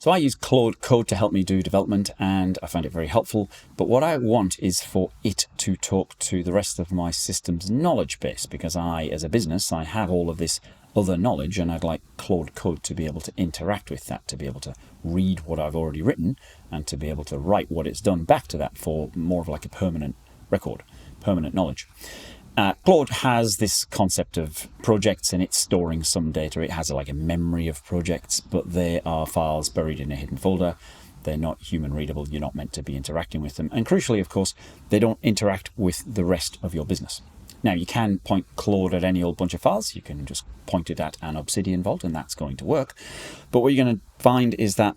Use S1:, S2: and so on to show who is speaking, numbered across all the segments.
S1: So I use Claude Code to help me do development, and I find it very helpful. But what I want is for it to talk to the rest of my system's knowledge base, because I, as a business, I have all of this other knowledge, and I'd like Claude Code to be able to interact with that, to be able to read what I've already written, and to be able to write what it's done back to that for more of like a permanent record, permanent knowledge. Claude has this concept of projects, and it's storing some data. It has like a memory of projects, but they are files buried in a hidden folder. They're not human readable. You're not meant to be interacting with them. And crucially, of course, they don't interact with the rest of your business. Now, you can point Claude at any old bunch of files. You can just point it at an Obsidian vault, and that's going to work. But what you're going to find is that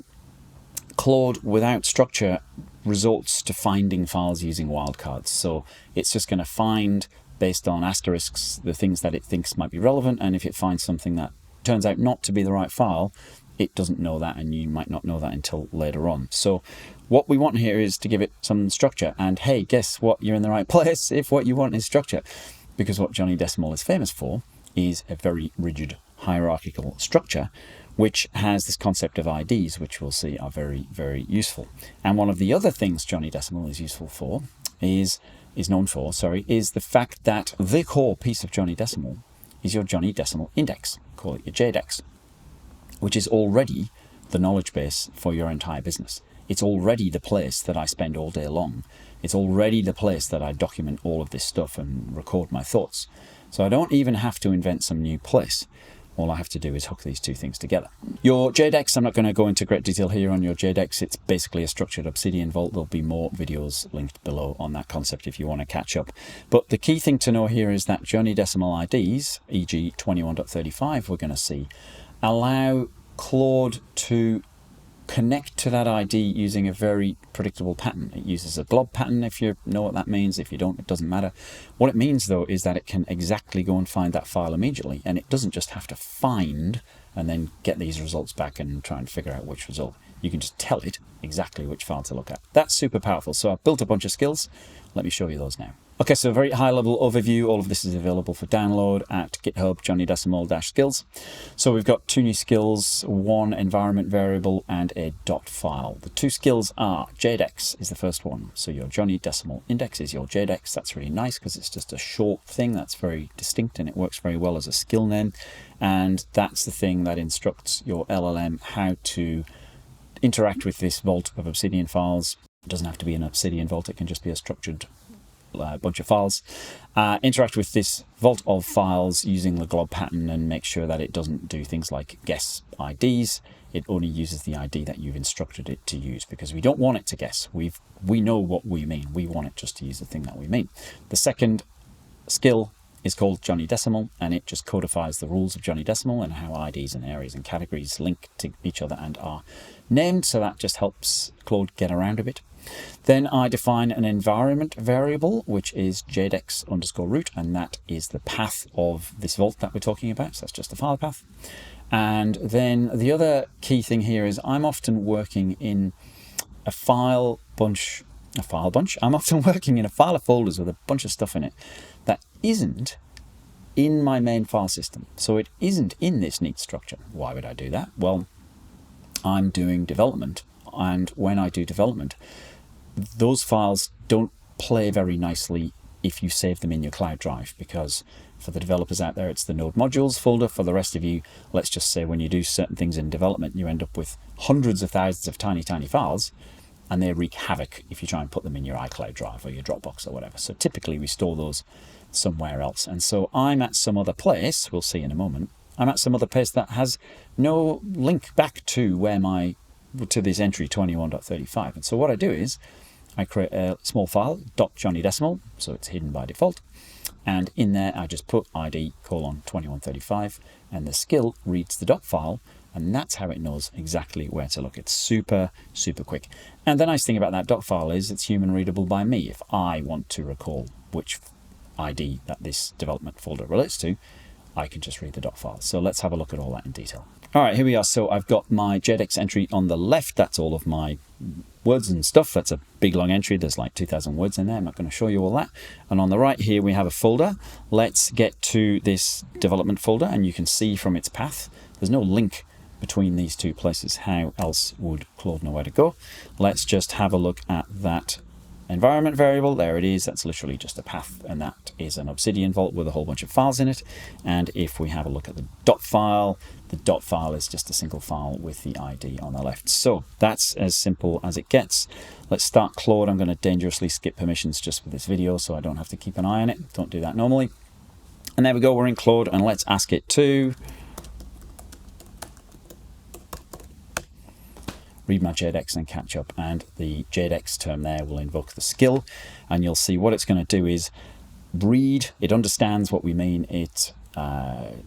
S1: Claude, without structure, resorts to finding files using wildcards. So it's just going to find, based on asterisks, the things that it thinks might be relevant, and if it finds something that turns out not to be the right file, it doesn't know that, and you might not know that until later on. So what we want here is to give it some structure, and hey, guess what? You're in the right place if what you want is structure, because what Johnny.Decimal is famous for is a very rigid hierarchical structure, which has this concept of IDs, which we'll see are very, very useful. And one of the other things Johnny.Decimal is useful for is the fact that the core piece of Johnny.Decimal is your Johnny.Decimal index, call it your JDex, which is already the knowledge base for your entire business. It's already the place that I spend all day long. It's already the place that I document all of this stuff and record my thoughts. So I don't even have to invent some new place. All I have to do is hook these two things together. Your JDex, I'm not going to go into great detail here on your JDex. It's basically a structured Obsidian vault. There'll be more videos linked below on that concept if you want to catch up. But the key thing to know here is that Johnny.Decimal IDs, e.g. 21.35, we're going to see, allow Claude to connect to that ID using a very predictable pattern. It uses a glob pattern, if you know what that means. If you don't, it doesn't matter. What it means, though, is that it can exactly go and find that file immediately, and it doesn't just have to find and then get these results back and try and figure out which result. You can just tell it exactly which file to look at. That's super powerful. So I've built a bunch of skills. Let me show you those now. Okay, so a very high-level overview. All of this is available for download at GitHub, Johnny.Decimal-skills. So we've got two new skills, one environment variable and a dot file. The two skills are JDex is the first one. So your Johnny.Decimal index is your JDex. That's really nice because it's just a short thing that's very distinct, and it works very well as a skill name. And that's the thing that instructs your LLM how to interact with this vault of Obsidian files. It doesn't have to be an Obsidian vault. It can just be a structured bunch of files. Interact with this vault of files using the glob pattern and make sure that it doesn't do things like guess IDs. It only uses the ID that you've instructed it to use, because we don't want it to guess. We know what we mean. We want it just to use the thing that we mean. The second skill is called Johnny.Decimal, and it just codifies the rules of Johnny.Decimal and how IDs and areas and categories link to each other and are named. So that just helps Claude get around a bit. Then I define an environment variable, which is JDex_root, and that is the path of this vault that we're talking about. So that's just the file path. And then the other key thing here is I'm often working in a file bunch. I'm often working in a file of folders with a bunch of stuff in it that isn't in my main file system. So it isn't in this neat structure. Why would I do that? Well, I'm doing development, and when I do development, those files don't play very nicely if you save them in your cloud drive, because for the developers out there, it's the node modules folder. For the rest of you, let's just say when you do certain things in development, you end up with hundreds of thousands of tiny files, and they wreak havoc if you try and put them in your iCloud drive or your Dropbox or whatever. So typically we store those somewhere else. And so I'm at some other place, we'll see in a moment, I'm at some other place that has no link back to to this entry 21.35. And so what I do is I create a small file, .Johnny.Decimal, so it's hidden by default. And in there, I just put ID : 2135, and the skill reads the .file, and that's how it knows exactly where to look. It's super, super quick. And the nice thing about that .file is it's human readable by me. If I want to recall which ID that this development folder relates to, I can just read the .file. So let's have a look at all that in detail. All right, here we are. So I've got my JDex entry on the left. That's all of my words and stuff. That's a big long entry. There's like 2,000 words in there. I'm not going to show you all that. And on the right here, we have a folder. Let's get to this development folder, and you can see from its path, there's no link between these two places. How else would Claude know where to go? Let's just have a look at that environment variable. There it is. That's literally just a path, and that is an Obsidian vault with a whole bunch of files in it. And if we have a look at the .file, the .file is just a single file with the ID on the left. So that's as simple as it gets. Let's start Claude. I'm going to dangerously skip permissions just for this video so I don't have to keep an eye on it. Don't do that normally. And there we go. We're in Claude, and let's ask it to read my JDex and catch up, and the JDex term there will invoke the skill, and you'll see what it's going to do is read. It understands what we mean. It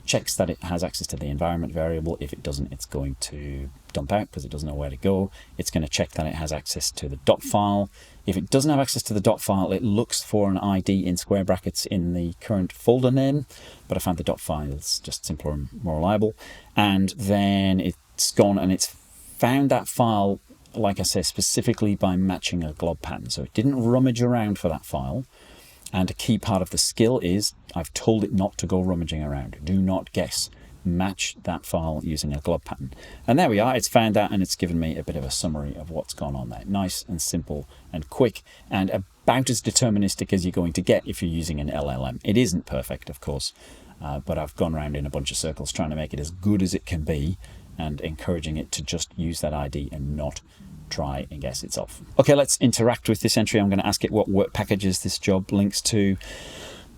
S1: checks that it has access to the environment variable. If it doesn't, it's going to dump out because it doesn't know where to go. It's going to check that it has access to the .file. If it doesn't have access to the .file, it looks for an ID in square brackets in the current folder name, but I found the .file is just simpler and more reliable. And then it's gone and it's found that file, like I say, specifically by matching a glob pattern. So it didn't rummage around for that file. And a key part of the skill is I've told it not to go rummaging around. Do not guess. Match that file using a glob pattern. And there we are. It's found that, and it's given me a bit of a summary of what's gone on there. Nice and simple and quick, and about as deterministic as you're going to get if you're using an LLM. It isn't perfect, of course, but I've gone around in a bunch of circles trying to make it as good as it can be and encouraging it to just use that ID and not try and guess itself. Okay, let's interact with this entry. I'm going to ask it what work packages this job links to.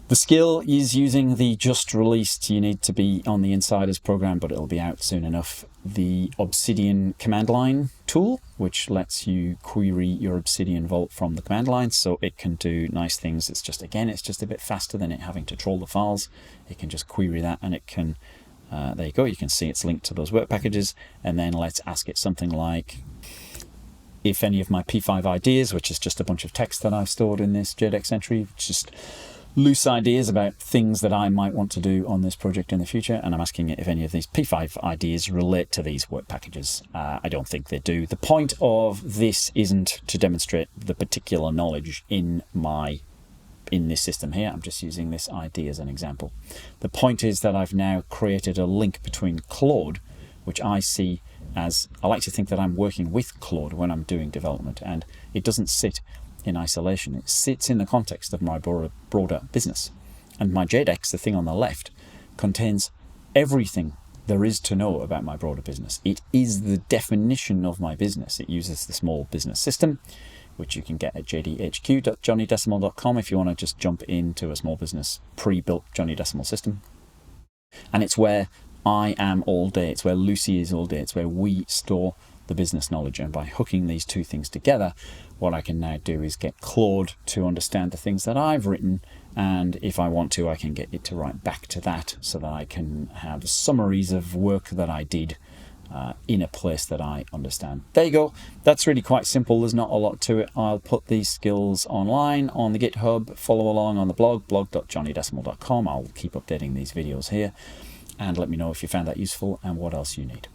S1: The skill is using the just released, you need to be on the insiders program, but it'll be out soon enough, the Obsidian command line tool, which lets you query your Obsidian vault from the command line, so it can do nice things. It's just, again, it's just a bit faster than it having to troll the files. It can just query that, and it can, there you go, you can see it's linked to those work packages. And then let's ask it something like, if any of my P5 ideas, which is just a bunch of text that I've stored in this JDex entry, just loose ideas about things that I might want to do on this project in the future, and I'm asking it if any of these P5 ideas relate to these work packages. I don't think they do. The point of this isn't to demonstrate the particular knowledge in this system here. I'm just using this ID as an example. The point is that I've now created a link between Claude, which I see as, I like to think that I'm working with Claude when I'm doing development, and it doesn't sit in isolation. It sits in the context of my broader business. And my JDex, the thing on the left, contains everything there is to know about my broader business. It is the definition of my business. It uses the small business system, which you can get at jdhq.johnnydecimal.com if you want to just jump into a small business pre-built Johnny.Decimal system. And it's where I am all day. It's where Lucy is all day. It's where we store the business knowledge. And by hooking these two things together, what I can now do is get Claude to understand the things that I've written, and if I want to, I can get it to write back to that so that I can have summaries of work that I did in a place that I understand. There you go. That's really quite simple. There's not a lot to it. I'll put these skills online on the GitHub. Follow along on the blog, blog.johnnydecimal.com. I'll keep updating these videos here, and let me know if you found that useful and what else you need.